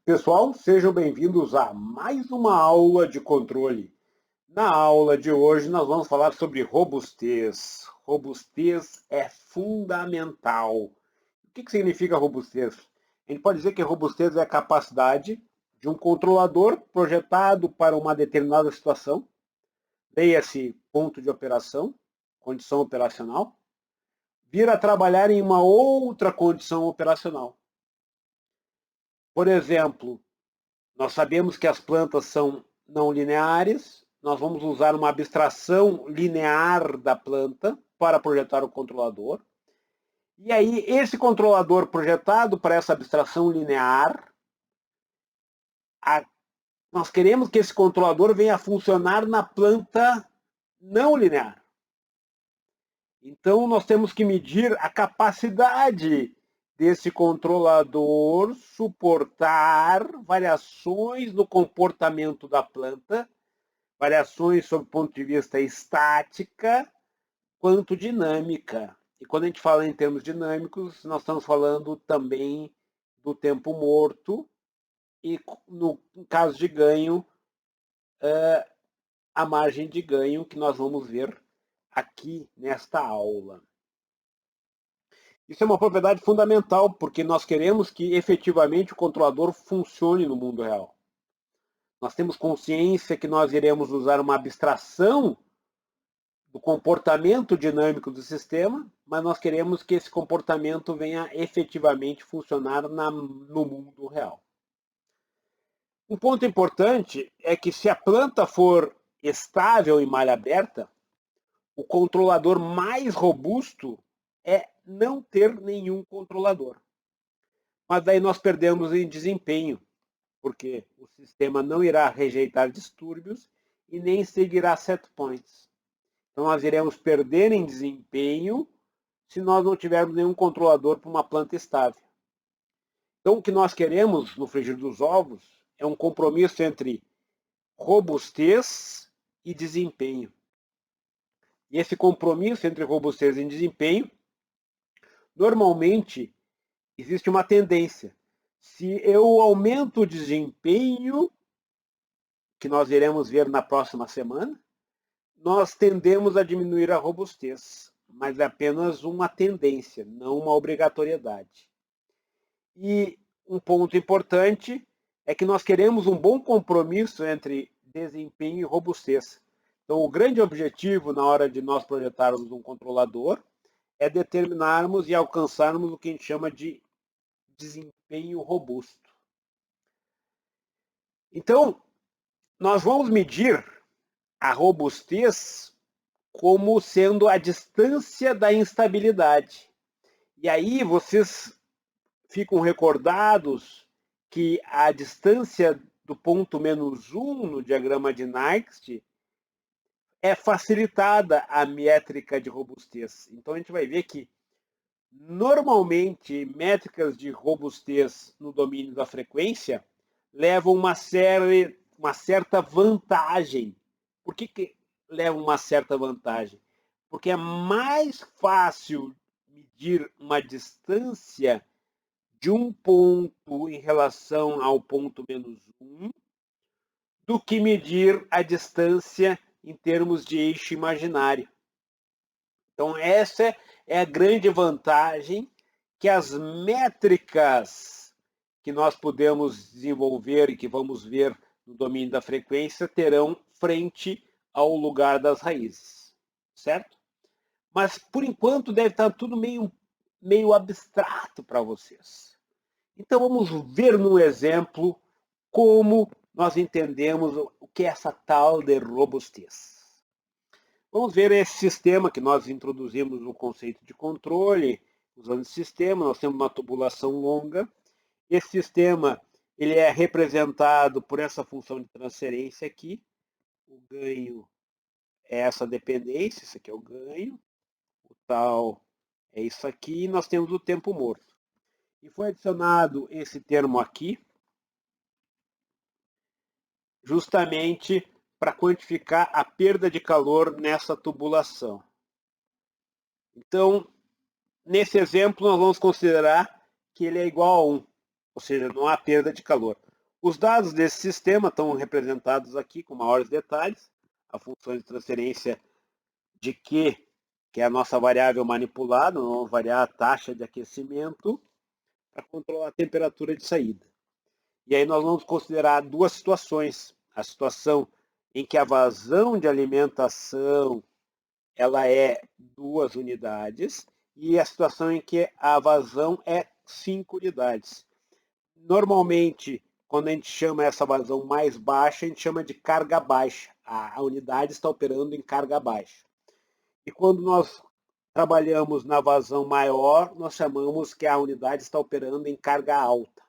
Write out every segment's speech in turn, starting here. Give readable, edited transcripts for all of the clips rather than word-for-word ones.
Pessoal, sejam bem-vindos a mais uma aula de controle. Na aula de hoje, nós vamos falar sobre robustez. Robustez é fundamental. O que significa robustez? A gente pode dizer que robustez é a capacidade de um controlador projetado para uma determinada situação, leia-se ponto de operação, condição operacional, vir a trabalhar em uma outra condição operacional. Por exemplo, nós sabemos que as plantas são não lineares, nós vamos usar uma abstração linear da planta para projetar o controlador. E aí, esse controlador projetado para essa abstração linear, nós queremos que esse controlador venha a funcionar na planta não linear. Então, nós temos que medir a capacidade desse controlador suportar variações no comportamento da planta, variações sob o ponto de vista estática quanto dinâmica. E quando a gente fala em termos dinâmicos, nós estamos falando também do tempo morto e, no caso de ganho, a margem de ganho que nós vamos ver aqui nesta aula. Isso é uma propriedade fundamental, porque nós queremos que efetivamente o controlador funcione no mundo real. Nós temos consciência que nós iremos usar uma abstração do comportamento dinâmico do sistema, mas nós queremos que esse comportamento venha efetivamente funcionar no mundo real. Um ponto importante é que se a planta for estável em malha aberta, o controlador mais robusto é não ter nenhum controlador. Mas daí nós perdemos em desempenho, porque o sistema não irá rejeitar distúrbios e nem seguirá set points. Então nós iremos perder em desempenho se nós não tivermos nenhum controlador para uma planta estável. Então o que nós queremos no frigir dos ovos é um compromisso entre robustez e desempenho. E esse compromisso entre robustez e desempenho, normalmente, existe uma tendência. Se eu aumento o desempenho, que nós iremos ver na próxima semana, nós tendemos a diminuir a robustez, mas é apenas uma tendência, não uma obrigatoriedade. E um ponto importante é que nós queremos um bom compromisso entre desempenho e robustez. Então, o grande objetivo na hora de nós projetarmos um controlador é determinarmos e alcançarmos o que a gente chama de desempenho robusto. Então, nós vamos medir a robustez como sendo a distância da instabilidade. E aí vocês ficam recordados que a distância do ponto -1 no diagrama de Nykst é facilitada a métrica de robustez. Então a gente vai ver que normalmente métricas de robustez no domínio da frequência levam uma certa vantagem. Por que leva uma certa vantagem? Porque é mais fácil medir uma distância de um ponto em relação ao ponto -1 do que medir a distância em termos de eixo imaginário. Então, essa é a grande vantagem que as métricas que nós podemos desenvolver e que vamos ver no domínio da frequência terão frente ao lugar das raízes, certo? Mas, por enquanto, deve estar tudo meio abstrato para vocês. Então, vamos ver num exemplo como nós entendemos o que é essa tal de robustez. Vamos ver esse sistema que nós introduzimos no conceito de controle. Usando esse sistema, nós temos uma tubulação longa. Esse sistema ele é representado por essa função de transferência aqui. O ganho é essa dependência, isso aqui é o ganho. O tal é isso aqui. E nós temos o tempo morto. E foi adicionado esse termo aqui, justamente para quantificar a perda de calor nessa tubulação. Então, nesse exemplo, nós vamos considerar que ele é igual a 1, ou seja, não há perda de calor. Os dados desse sistema estão representados aqui com maiores detalhes. A função de transferência de Q, que é a nossa variável manipulada, nós vamos variar a taxa de aquecimento para controlar a temperatura de saída. E aí nós vamos considerar duas situações. A situação em que a vazão de alimentação ela é 2 unidades e a situação em que a vazão é 5 unidades. Normalmente, quando a gente chama essa vazão mais baixa, a gente chama de carga baixa. A unidade está operando em carga baixa. E quando nós trabalhamos na vazão maior, nós chamamos que a unidade está operando em carga alta.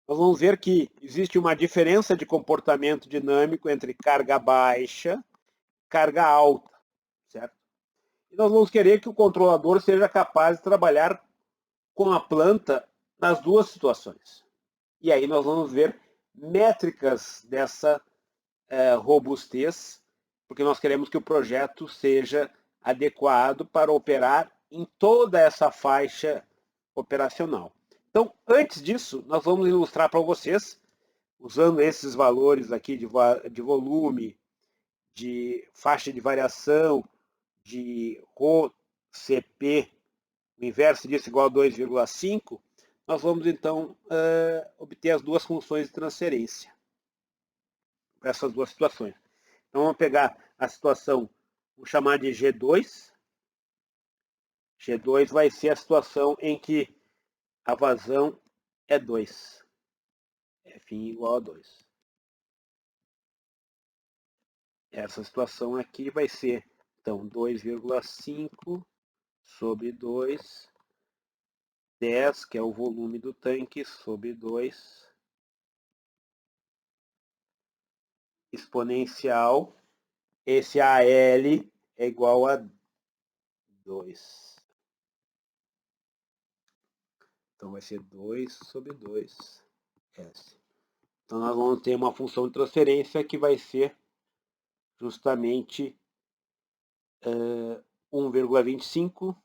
Nós vamos ver que existe uma diferença de comportamento dinâmico entre carga baixa e carga alta, certo? E nós vamos querer que o controlador seja capaz de trabalhar com a planta nas duas situações. E aí nós vamos ver métricas dessa robustez, porque nós queremos que o projeto seja adequado para operar em toda essa faixa operacional. Então, antes disso, nós vamos ilustrar para vocês, usando esses valores aqui de volume, de faixa de variação, de ρ, CP, o inverso disso igual a 2,5, nós vamos então obter as duas funções de transferência para essas duas situações. Então vamos pegar a situação, vou chamar de G2. G2 vai ser a situação em que a vazão é 2. F igual a 2. Essa situação aqui vai ser, então, 2,5 sobre 2, 10, que é o volume do tanque, sobre 2, exponencial, esse AL é igual a 2. Então vai ser 2 sobre 2S. Então nós vamos ter uma função de transferência que vai ser justamente 1,25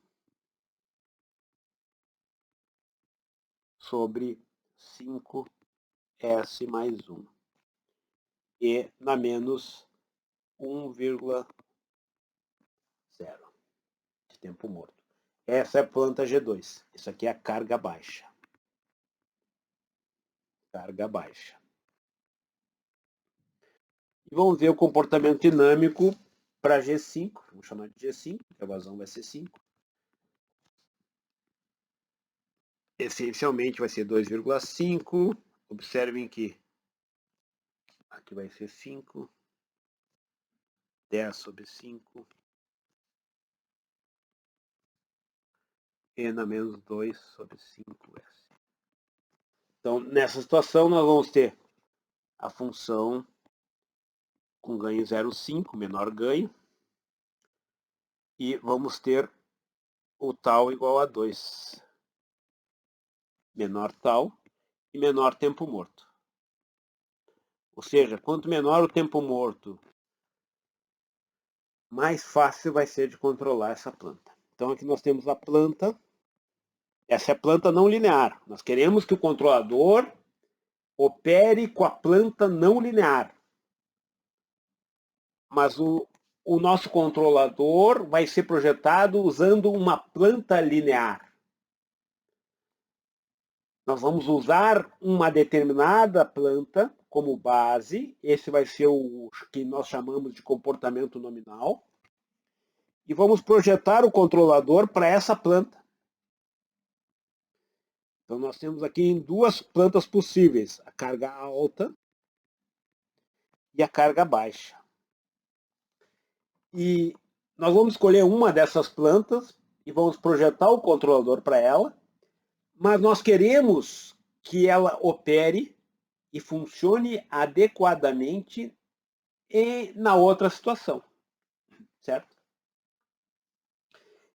sobre 5S mais 1. E na menos 1,0 de tempo morto. Essa é a planta G2. Isso aqui é a carga baixa. Carga baixa. E vamos ver o comportamento dinâmico para G5. Vamos chamar de G5, que a vazão vai ser 5. Essencialmente vai ser 2,5. Observem que aqui vai ser 5. 10 sobre 5. E na menos 2 sobre 5S. Então, nessa situação, nós vamos ter a função com ganho 0,5, menor ganho. E vamos ter o tal igual a 2. Menor tal e menor tempo morto. Ou seja, quanto menor o tempo morto, mais fácil vai ser de controlar essa planta. Então aqui nós temos a planta. Essa é a planta não linear. Nós queremos que o controlador opere com a planta não linear. Mas o nosso controlador vai ser projetado usando uma planta linear. Nós vamos usar uma determinada planta como base. Esse vai ser o que nós chamamos de comportamento nominal. E vamos projetar o controlador para essa planta. Então nós temos aqui duas plantas possíveis, a carga alta e a carga baixa. E nós vamos escolher uma dessas plantas e vamos projetar o controlador para ela, mas nós queremos que ela opere e funcione adequadamente na outra situação, certo?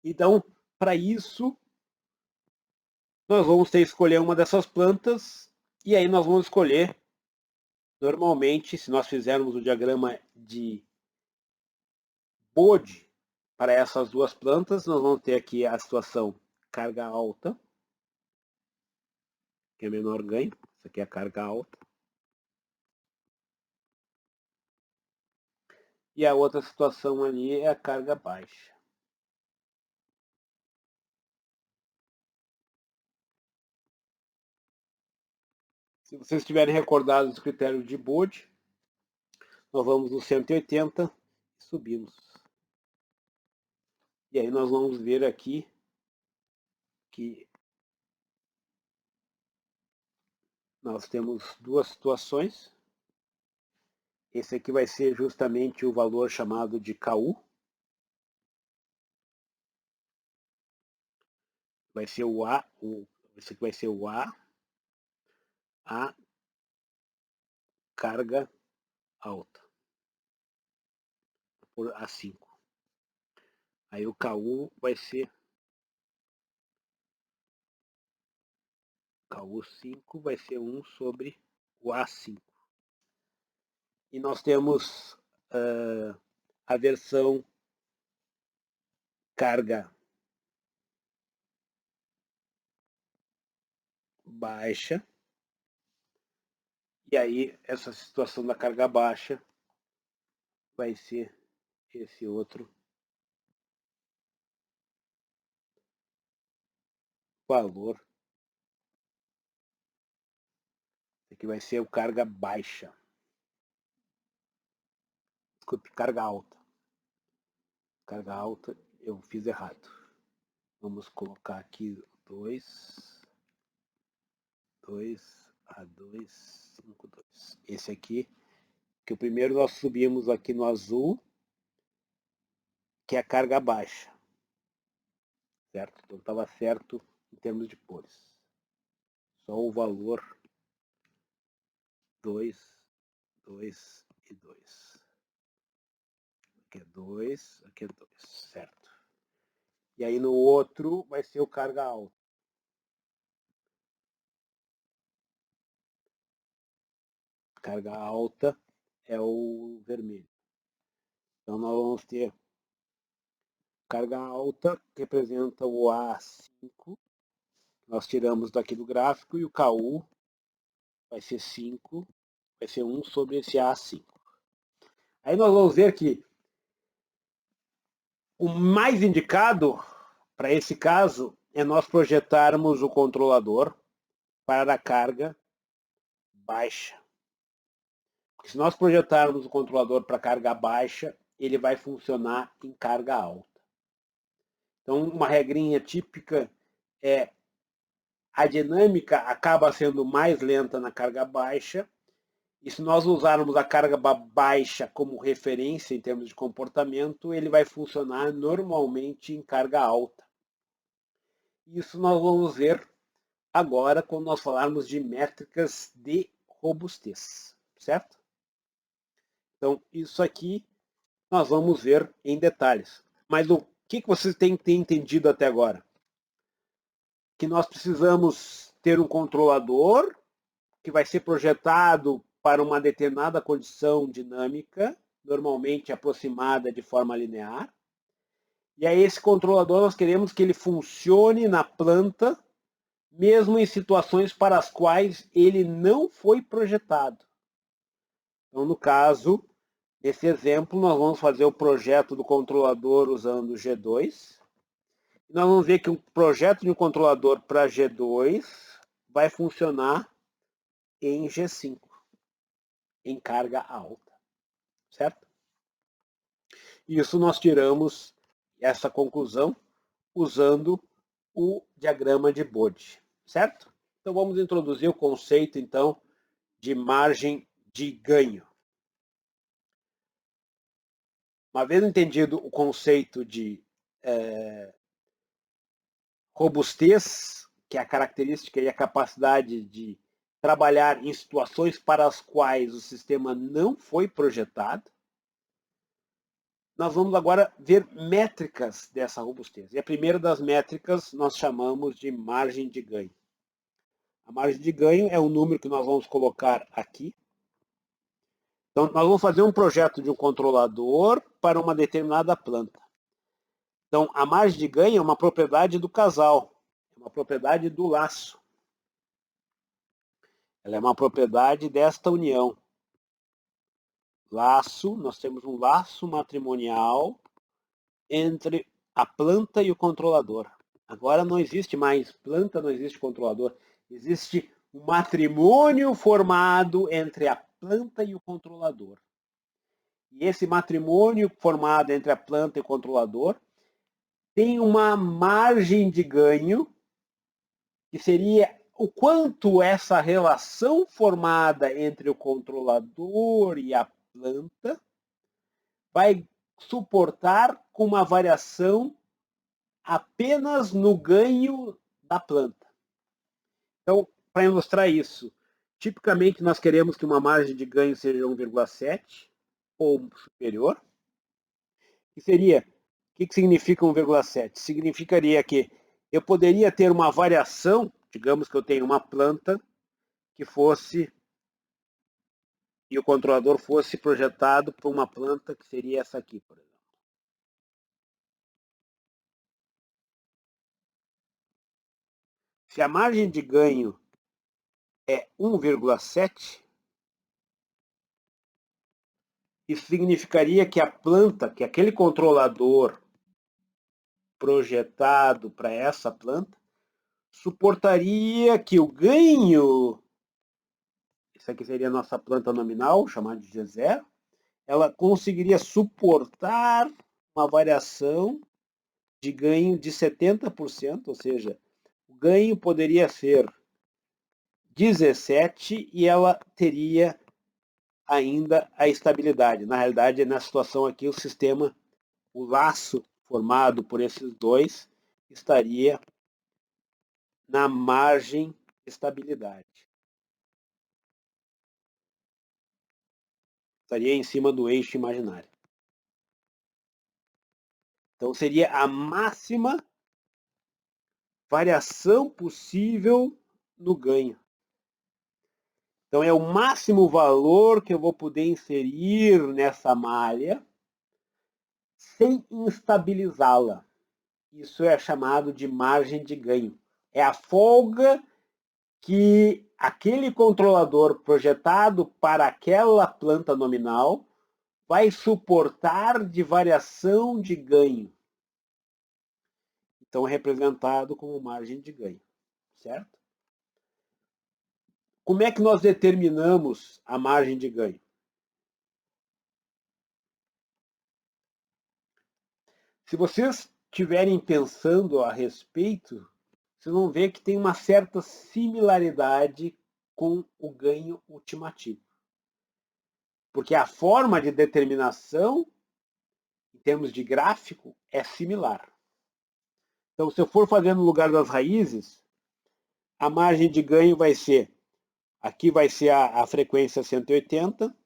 Então, para isso, nós vamos ter que escolher uma dessas plantas e aí nós vamos escolher, normalmente, se nós fizermos o diagrama de Bode para essas duas plantas, nós vamos ter aqui a situação carga alta que é menor ganho. Isso aqui é a carga alta. E a outra situação ali é a carga baixa. Se vocês estiverem recordados dos critérios de Bode, nós vamos no 180 e subimos. E aí nós vamos ver aqui que nós temos duas situações. Esse aqui vai ser justamente o valor chamado de KU. Vai ser o A, esse aqui vai ser o A carga alta, por A5. Aí o KU vai ser KU5 vai ser 1 sobre o A5. E nós temos a versão carga baixa. E aí essa situação da carga baixa vai ser esse outro valor. Esse aqui vai ser o carga baixa. Desculpe, carga alta. Carga alta, eu fiz errado. Vamos colocar aqui 2, A2, 5, 2. Esse aqui, que o primeiro nós subimos aqui no azul, que é a carga baixa. Certo? Então estava certo em termos de cores. Só o valor 2, 2 e 2. Aqui é 2, aqui é 2, certo. E aí no outro vai ser o carga alta. Carga alta é o vermelho. Então nós vamos ter carga alta, que representa o A5. Nós tiramos daqui do gráfico e o KU vai ser 5, vai ser 1 sobre esse A5. Aí nós vamos ver que o mais indicado para esse caso é nós projetarmos o controlador para a carga baixa. Porque se nós projetarmos o controlador para carga baixa, ele vai funcionar em carga alta. Então, uma regrinha típica é a dinâmica acaba sendo mais lenta na carga baixa, e se nós usarmos a carga baixa como referência em termos de comportamento, ele vai funcionar normalmente em carga alta. Isso nós vamos ver agora quando nós falarmos de métricas de robustez, certo? Então, isso aqui nós vamos ver em detalhes. Mas o que vocês têm que ter entendido até agora? Que nós precisamos ter um controlador que vai ser projetado para uma determinada condição dinâmica, normalmente aproximada de forma linear. E aí esse controlador nós queremos que ele funcione na planta, mesmo em situações para as quais ele não foi projetado. Então, no caso, nesse exemplo, nós vamos fazer o projeto do controlador usando o G2. E nós vamos ver que um projeto de um controlador para G2 vai funcionar em G5, em carga alta, certo? Isso nós tiramos essa conclusão usando o diagrama de Bode, certo? Então vamos introduzir o conceito então de margem de ganho. Uma vez entendido o conceito de robustez, que é a característica e a capacidade de trabalhar em situações para as quais o sistema não foi projetado, nós vamos agora ver métricas dessa robustez. E a primeira das métricas nós chamamos de margem de ganho. A margem de ganho é o número que nós vamos colocar aqui. Então, nós vamos fazer um projeto de um controlador para uma determinada planta. Então, a margem de ganho é uma propriedade do casal, é uma propriedade do laço. Ela é uma propriedade desta união. Laço, nós temos um laço matrimonial entre a planta e o controlador. Agora não existe mais planta, não existe controlador. Existe um matrimônio formado entre a planta e o controlador. E esse matrimônio formado entre a planta e o controlador tem uma margem de ganho, que seria o quanto essa relação formada entre o controlador e a planta vai suportar com uma variação apenas no ganho da planta. Então, para ilustrar isso, tipicamente nós queremos que uma margem de ganho seja 1,7 ou superior. Que seria, o que significa 1,7? Significaria que eu poderia ter uma variação, digamos que eu tenho uma planta que fosse, e o controlador fosse projetado por uma planta que seria essa aqui, por exemplo. Se a margem de ganho é 1,7, isso significaria que a planta, que aquele controlador projetado para essa planta, suportaria que o ganho, isso aqui seria a nossa planta nominal, chamada de G0, ela conseguiria suportar uma variação de ganho de 70%, ou seja, o ganho poderia ser 17 e ela teria ainda a estabilidade. Na realidade, na situação aqui, o sistema, o laço formado por esses dois, estaria na margem de estabilidade. Estaria em cima do eixo imaginário. Então, seria a máxima variação possível no ganho. Então, é o máximo valor que eu vou poder inserir nessa malha sem instabilizá-la. Isso é chamado de margem de ganho. É a folga que aquele controlador projetado para aquela planta nominal vai suportar de variação de ganho. Então, é representado como margem de ganho, certo? Como é que nós determinamos a margem de ganho? Se vocês estiverem pensando a respeito, vocês vão ver que tem uma certa similaridade com o ganho ultimativo. Porque a forma de determinação, em termos de gráfico, é similar. Então, se eu for fazer no lugar das raízes, a margem de ganho vai ser, aqui vai ser a frequência 180.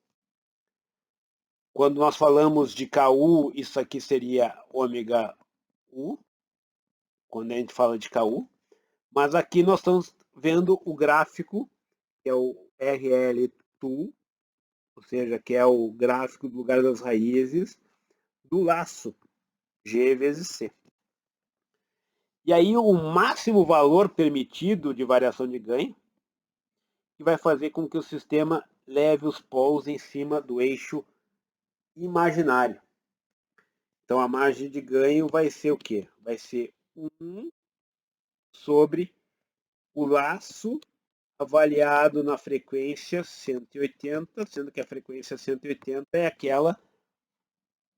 Quando nós falamos de KU, isso aqui seria ômega U, quando a gente fala de KU. Mas aqui nós estamos vendo o gráfico, que é o RL2, ou seja, que é o gráfico do lugar das raízes do laço, G vezes C. E aí o máximo valor permitido de variação de ganho, que vai fazer com que o sistema leve os polos em cima do eixo imaginário. Então a margem de ganho vai ser o quê? Vai ser 1 sobre o laço avaliado na frequência 180, sendo que a frequência 180 é aquela,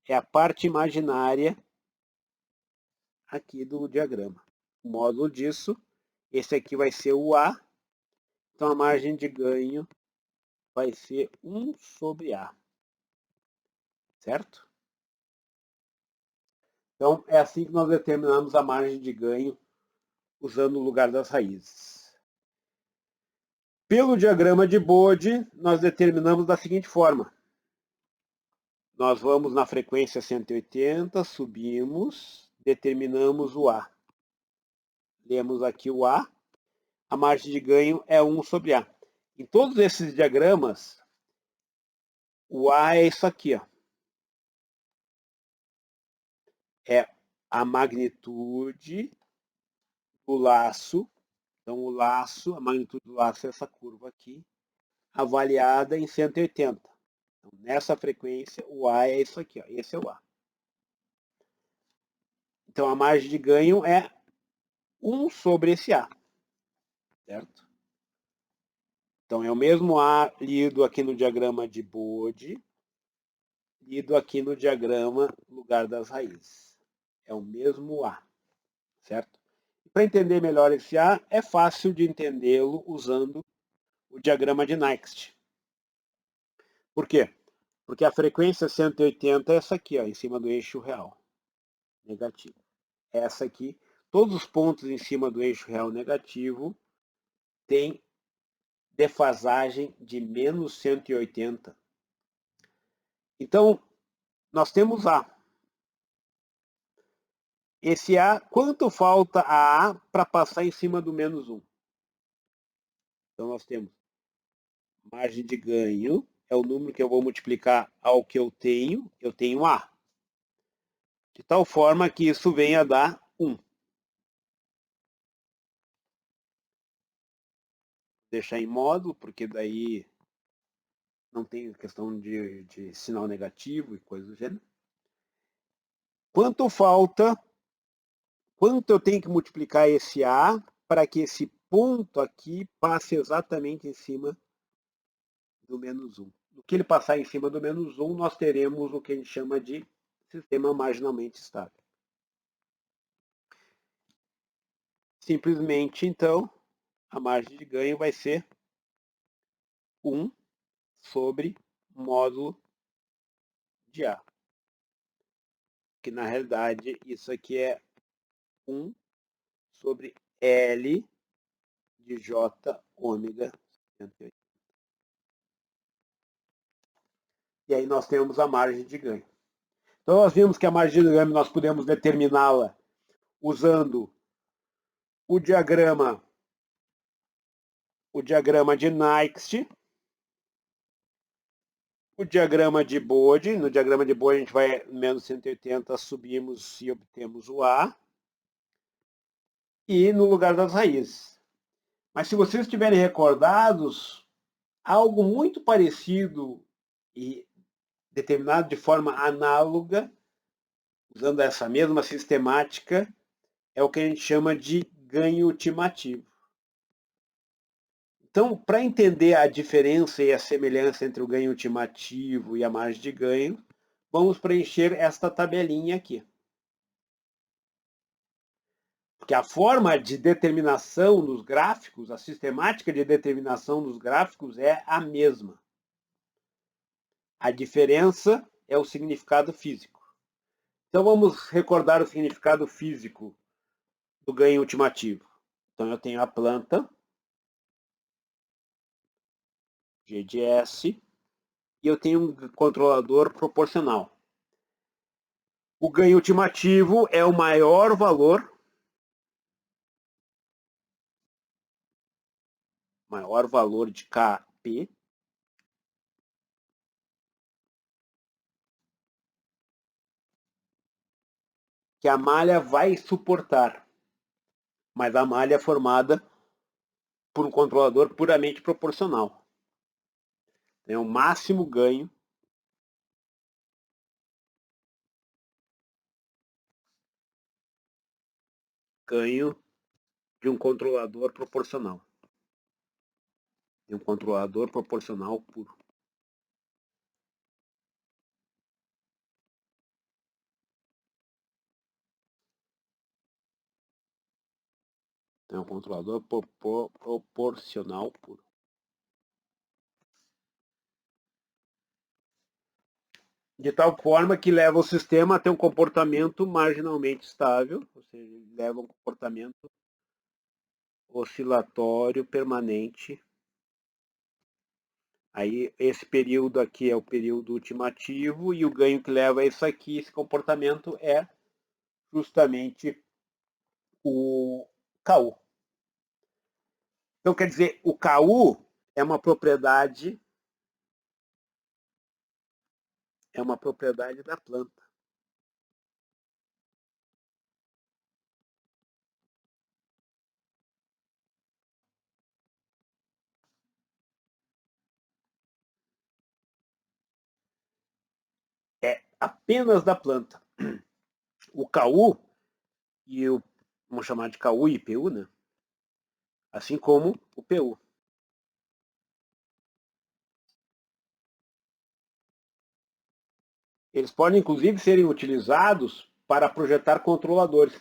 é a parte imaginária aqui do diagrama. O módulo disso, esse aqui vai ser o A, então a margem de ganho vai ser 1 sobre A, certo? Então é assim que nós determinamos a margem de ganho usando o lugar das raízes. Pelo diagrama de Bode, nós determinamos da seguinte forma. Nós vamos na frequência 180, subimos, determinamos o A. Lemos aqui o A. A margem de ganho é 1 sobre A. Em todos esses diagramas, o A é isso aqui, ó. É a magnitude do laço. Então, o laço, a magnitude do laço é essa curva aqui. avaliada em 180. Então, nessa frequência, o A é isso aqui, ó. Esse é o A. Então, a margem de ganho é 1 sobre esse A, certo? Então, é o mesmo A lido aqui no diagrama de Bode, lido aqui no diagrama lugar das raízes. É o mesmo A, certo? Para entender melhor esse A, é fácil de entendê-lo usando o diagrama de Next. Por quê? Porque a frequência 180 é essa aqui, ó, em cima do eixo real negativo. Essa aqui, todos os pontos em cima do eixo real negativo têm defasagem de menos 180. Então, nós temos A. Esse A, quanto falta a A para passar em cima do menos 1? Então, nós temos margem de ganho, é o número que eu vou multiplicar ao que eu tenho A. De tal forma que isso venha a dar 1. Deixar em módulo, porque daí não tem questão de sinal negativo e coisa do gênero. Quanto eu tenho que multiplicar esse A para que esse ponto aqui passe exatamente em cima do menos 1. No que ele passar em cima do menos 1, nós teremos o que a gente chama de sistema marginalmente estável. Simplesmente, então, a margem de ganho vai ser 1 sobre módulo de A. Que, na realidade, isso aqui é 1 sobre L de J ômega 180. E aí nós temos a margem de ganho. Então, nós vimos que a margem de ganho nós podemos determiná-la usando o diagrama de Next, o diagrama de Bode. No diagrama de Bode a gente vai menos 180, subimos e obtemos o A. E no lugar das raízes. Mas se vocês estiverem recordados, algo muito parecido e determinado de forma análoga, usando essa mesma sistemática, é o que a gente chama de ganho ultimativo. Então, para entender a diferença e a semelhança entre o ganho ultimativo e a margem de ganho, vamos preencher esta tabelinha aqui. Porque a forma de determinação dos gráficos, a sistemática de determinação dos gráficos é a mesma. A diferença é o significado físico. Então, vamos recordar o significado físico do ganho ultimativo. Então, eu tenho a planta, G de S, e eu tenho um controlador proporcional. O ganho ultimativo é o maior valor de Kp que a malha vai suportar. Mas a malha é formada por um controlador puramente proporcional. É o máximo ganho de um controlador proporcional. De um controlador proporcional puro. É um controlador proporcional puro. De tal forma que leva o sistema a ter um comportamento marginalmente estável, ou seja, leva um comportamento oscilatório permanente. Aí esse período aqui é o período ultimativo e o ganho que leva a isso aqui, esse comportamento, é justamente o KU. Então, quer dizer, o KU é uma propriedade da planta. apenas da planta. O KU, vamos chamar de KU e IPU, né? Assim como o PU. Eles podem, inclusive, serem utilizados para projetar controladores,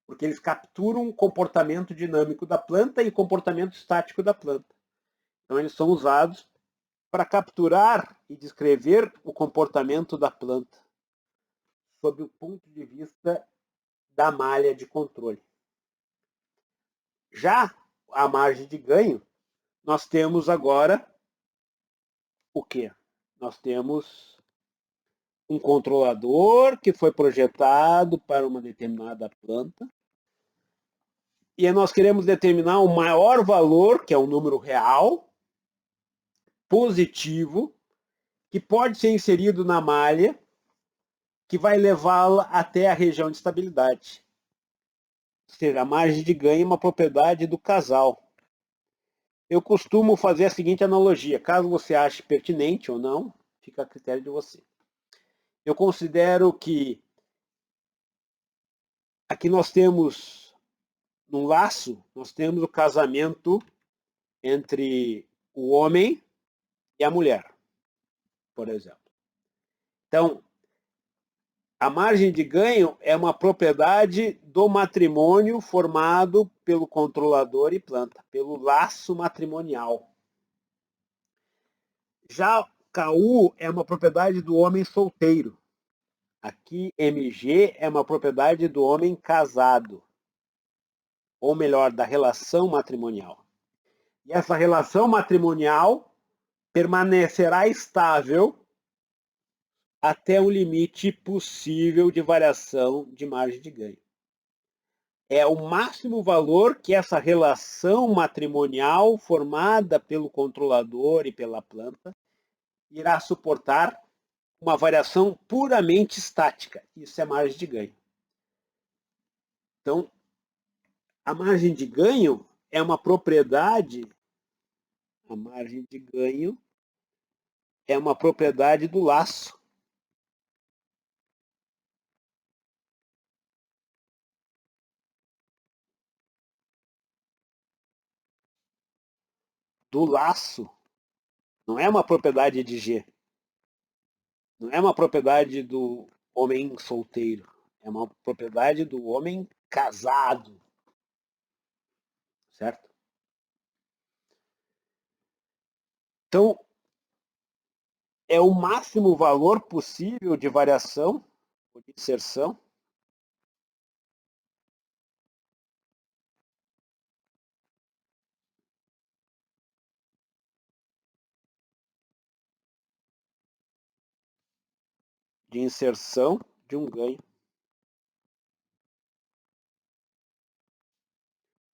porque eles capturam o comportamento dinâmico da planta e o comportamento estático da planta. Então, eles são usados para capturar e descrever o comportamento da planta sob o ponto de vista da malha de controle. Já a margem de ganho, nós temos agora o quê? Nós temos um controlador que foi projetado para uma determinada planta e nós queremos determinar o maior valor, que é um número real, positivo, que pode ser inserido na malha, que vai levá-la até a região de estabilidade. Ou seja, a margem de ganho é uma propriedade do casal. Eu costumo fazer a seguinte analogia, caso você ache pertinente ou não, fica a critério de você. Eu considero que aqui nós temos, num laço, nós temos o casamento entre o homem e a mulher, por exemplo. Então, a margem de ganho é uma propriedade do matrimônio formado pelo controlador e planta, pelo laço matrimonial. Já KU é uma propriedade do homem solteiro. Aqui, MG é uma propriedade do homem casado, ou melhor, da relação matrimonial. E essa relação matrimonial permanecerá estável até um limite possível de variação de margem de ganho. É o máximo valor que essa relação matrimonial formada pelo controlador e pela planta irá suportar uma variação puramente estática. Isso é margem de ganho. Então, a margem de ganho é uma propriedade, a margem de ganho é uma propriedade do laço. Do laço, não é uma propriedade de G. Não é uma propriedade do homem solteiro. É uma propriedade do homem casado. Certo? Então, é o máximo valor possível de variação ou de inserção de um ganho,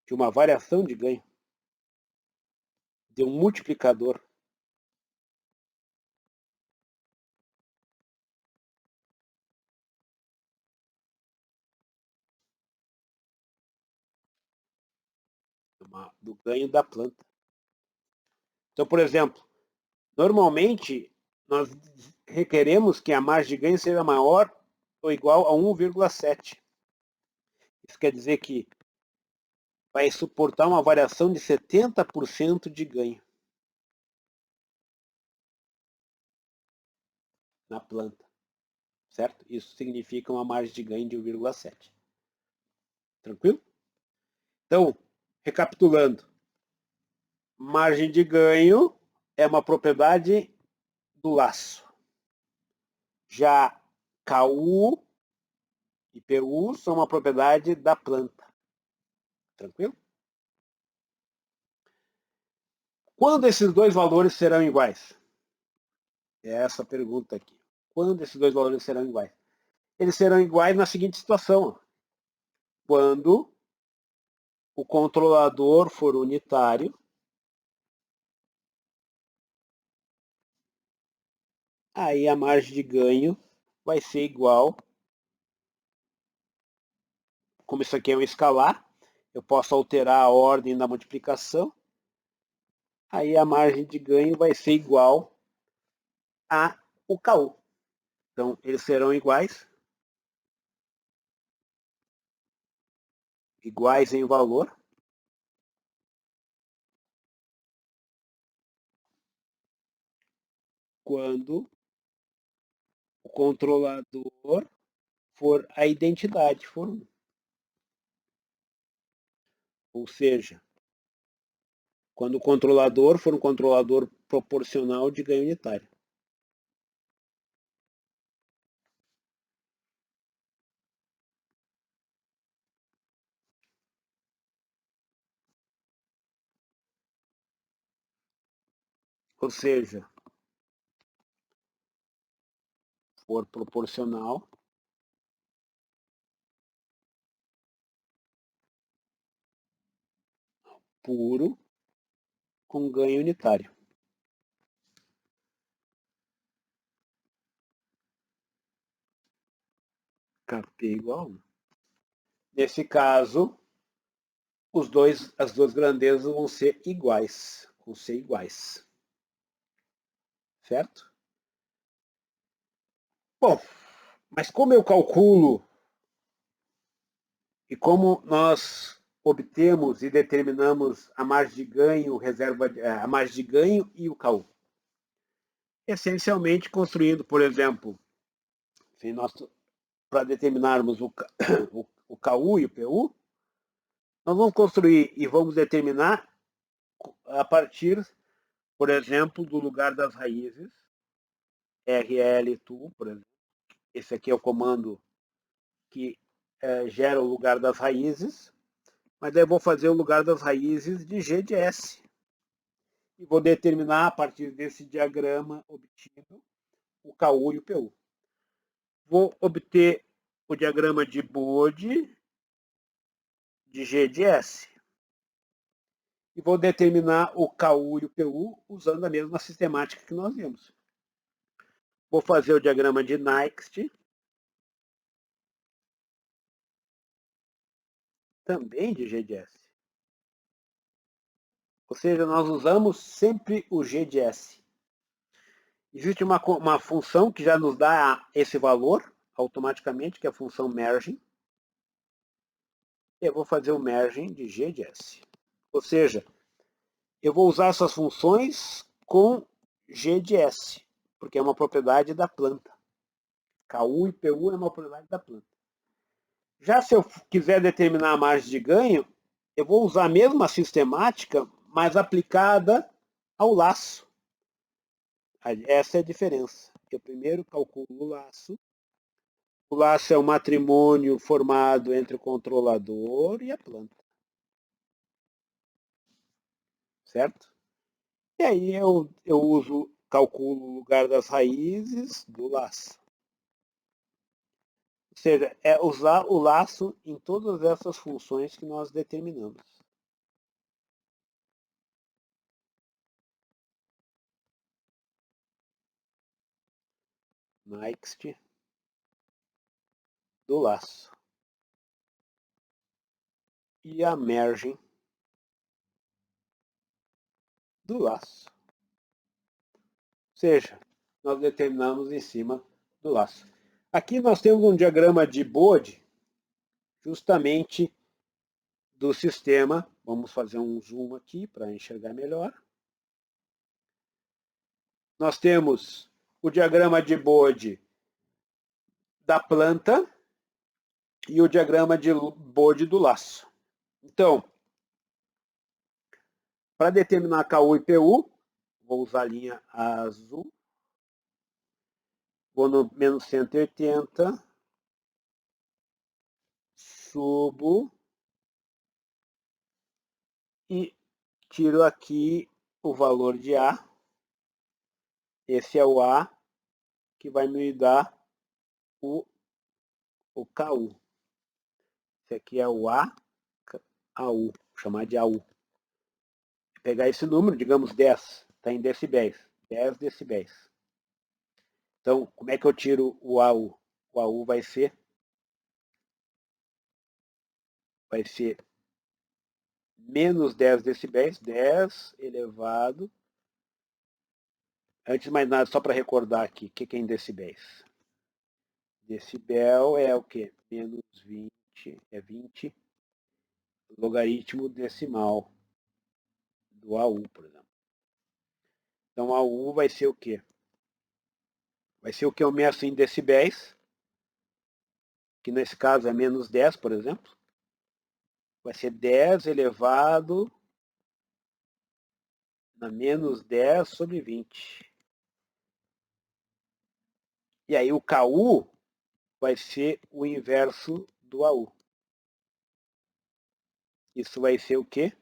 de uma variação de ganho, de um multiplicador. Do ganho da planta. Então, por exemplo, normalmente nós requeremos que a margem de ganho seja maior ou igual a 1,7. Isso quer dizer que vai suportar uma variação de 70% de ganho na planta. Certo? Isso significa uma margem de ganho de 1,7. Tranquilo? Então, recapitulando, margem de ganho é uma propriedade do laço. Já KU e PU são uma propriedade da planta. Tranquilo? Quando esses dois valores serão iguais? É essa a pergunta aqui. Quando esses dois valores serão iguais? Eles serão iguais na seguinte situação. Quando o controlador for unitário, aí a margem de ganho vai ser igual, como isso aqui é um escalar, eu posso alterar a ordem da multiplicação, aí a margem de ganho vai ser igual a o KU. Então, eles serão iguais em valor, quando o controlador for a identidade for 1. Ou seja, quando o controlador for um controlador proporcional de ganho unitário. Ou seja, for proporcional puro com ganho unitário. Kp igual a 1. Nesse caso, as duas grandezas vão ser iguais. Certo? Bom, mas como eu calculo e como nós obtemos e determinamos a margem de ganho, a margem de ganho e o KU? Essencialmente construindo, por exemplo, para determinarmos o KU e o PU, nós vamos construir e vamos determinar a partir, por exemplo, do lugar das raízes, RL2, por exemplo. Esse aqui é o comando que gera o lugar das raízes, mas daí eu vou fazer o lugar das raízes de G de S. E vou determinar, a partir desse diagrama obtido, o KU e o PU. Vou obter o diagrama de Bode de G de S. E vou determinar o KU e o PU usando a mesma sistemática que nós vimos. Vou fazer o diagrama de Next, também de G de S. Ou seja, nós usamos sempre o G de S. Existe uma função que já nos dá esse valor automaticamente, que é a função merging. Eu vou fazer o merging de G de S. Ou seja, eu vou usar essas funções com G de S, porque é uma propriedade da planta. KU e PU é uma propriedade da planta. Já se eu quiser determinar a margem de ganho, eu vou usar a mesma sistemática, mas aplicada ao laço. Essa é a diferença. Eu primeiro calculo o laço. O laço é um matrimônio formado entre o controlador e a planta. Certo? E aí eu calculo o lugar das raízes do laço. Ou seja, é usar o laço em todas essas funções que nós determinamos. Next do laço. E a mergem do laço. Ou seja, nós determinamos em cima do laço. Aqui nós temos um diagrama de Bode, justamente do sistema. Vamos fazer um zoom aqui para enxergar melhor. Nós temos o diagrama de Bode da planta e o diagrama de Bode do laço. Então, para determinar KU e PU, vou usar a linha azul. Vou no menos 180. Subo. E tiro aqui o valor de A. Esse é o A que vai me dar o KU. Esse aqui é o AU, vou chamar de AU. Vou pegar esse número, digamos 10, está em decibéis, 10 decibéis. Então, como é que eu tiro o AU? O AU vai ser menos 10 decibéis, 10 elevado. Antes de mais nada, só para recordar aqui, o que é em decibéis? decibel é o quê? Menos 20, é 20 logaritmo decimal do AU, por exemplo. Então, AU vai ser o quê? Vai ser o que eu meço em decibéis, que nesse caso é menos 10, por exemplo. Vai ser 10 elevado a menos 10 sobre 20. E aí o KU vai ser o inverso do AU. Isso vai ser o quê?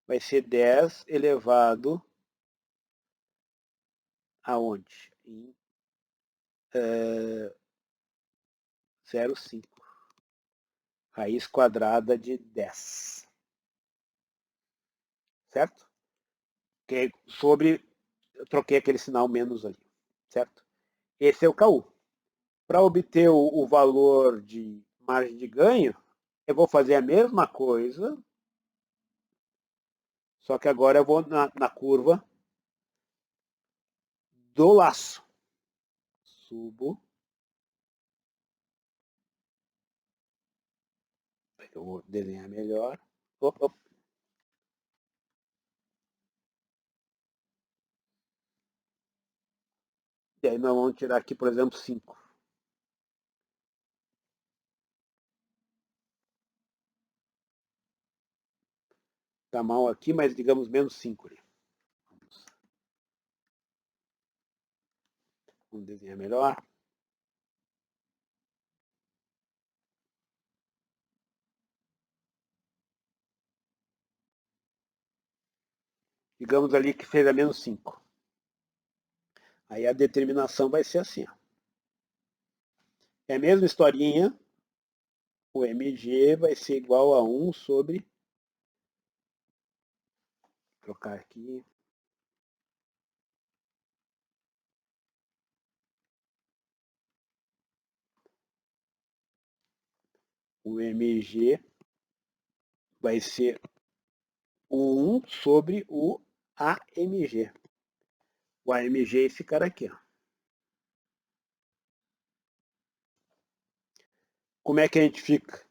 Vai ser 10 elevado aonde? Em 0,5. Raiz quadrada de 10. Certo? Que sobre, eu troquei aquele sinal menos ali. Certo? Esse é o KU. Para obter o valor de margem de ganho, eu vou fazer a mesma coisa, só que agora eu vou na curva do laço. Subo. Eu vou desenhar melhor. Opa. E aí nós vamos tirar aqui, por exemplo, 5. Está mal aqui, mas digamos menos 5 ali. Vamos desenhar melhor. Digamos ali que fez a menos 5. Aí a determinação vai ser assim. Ó. É a mesma historinha. O MG vai ser igual a 1 sobre... Vou trocar aqui. O MG vai ser o 1 sobre o AMG. O AMG é esse cara aqui. Ó. Como é que a gente fica?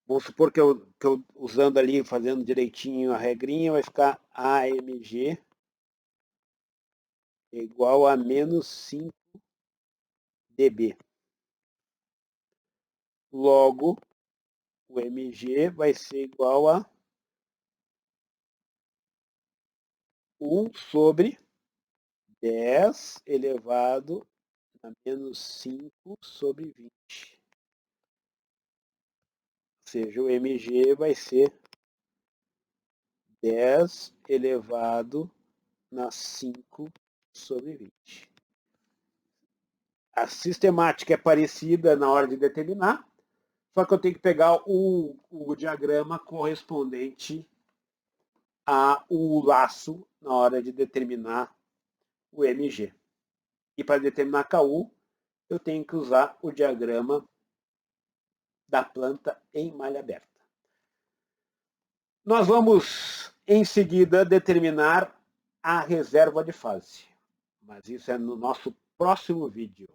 Vamos supor que eu usando ali, fazendo direitinho a regrinha, vai ficar AMG igual a menos 5 dB. Logo, o MG vai ser igual a 1 sobre 10 elevado a menos 5 sobre 20. Ou seja, o MG vai ser 10 elevado a 5 sobre 20. A sistemática é parecida na hora de determinar, só que eu tenho que pegar o diagrama correspondente ao laço na hora de determinar o MG. E para determinar KU, eu tenho que usar o diagrama da planta em malha aberta. Nós vamos, em seguida, determinar a reserva de fase. Mas isso é no nosso próximo vídeo.